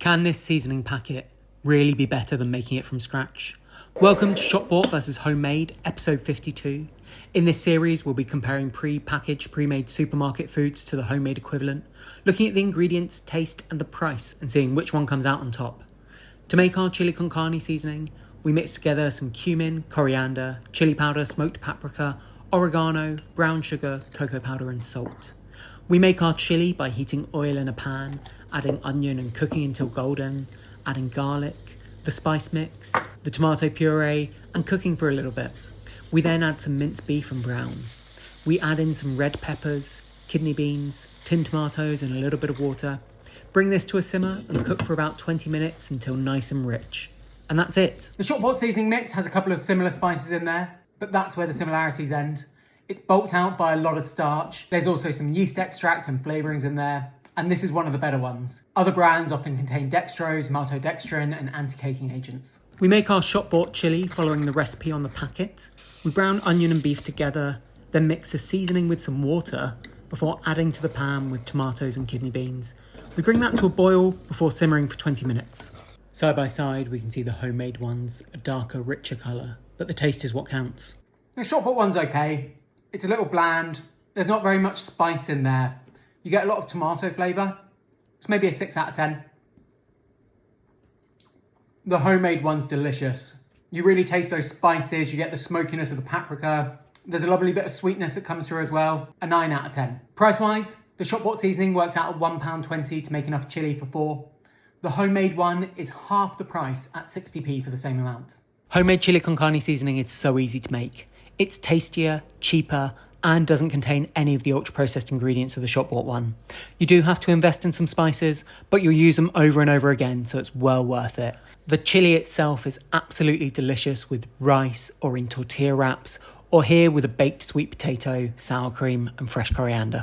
Can this seasoning packet really be better than making it from scratch? Welcome to Shop Bought vs Homemade, episode 52. In this series, we'll be comparing pre-packaged, pre-made supermarket foods to the homemade equivalent, looking at the ingredients, taste and the price and seeing which one comes out on top. To make our chili con carne seasoning, we mix together some cumin, coriander, chili powder, smoked paprika, oregano, brown sugar, cocoa powder and salt. We make our chili by heating oil in a pan, adding onion and cooking until golden, adding garlic, the spice mix, the tomato puree and cooking for a little bit. We then add some minced beef and brown. We add in some red peppers, kidney beans, tinned tomatoes and a little bit of water. Bring this to a simmer and cook for about 20 minutes until nice and rich. And that's it. The Shop Bought seasoning mix has a couple of similar spices in there, but that's where the similarities end. It's bulked out by a lot of starch. There's also some yeast extract and flavourings in there, and this is one of the better ones. Other brands often contain dextrose, maltodextrin and anti-caking agents. We make our Shop Bought chili following the recipe on the packet. We brown onion and beef together, then mix the seasoning with some water before adding to the pan with tomatoes and kidney beans. We bring that to a boil before simmering for 20 minutes. Side by side, we can see the homemade ones, a darker, richer colour, but the taste is what counts. The Shop Bought one's okay. It's a little bland. There's not very much spice in there. You get a lot of tomato flavour. It's maybe a 6 out of 10. The homemade one's delicious. You really taste those spices. You get the smokiness of the paprika. There's a lovely bit of sweetness that comes through as well. A 9 out of 10. Price-wise, the Shop Bought seasoning works out at £1.20 to make enough chili for 4. The homemade one is half the price at 60p for the same amount. Homemade chili con carne seasoning is so easy to make. It's tastier, cheaper, and doesn't contain any of the ultra-processed ingredients of the Shop Bought one. You do have to invest in some spices, but you'll use them over and over again, so it's well worth it. The chili itself is absolutely delicious with rice or in tortilla wraps, or here with a baked sweet potato, sour cream, and fresh coriander.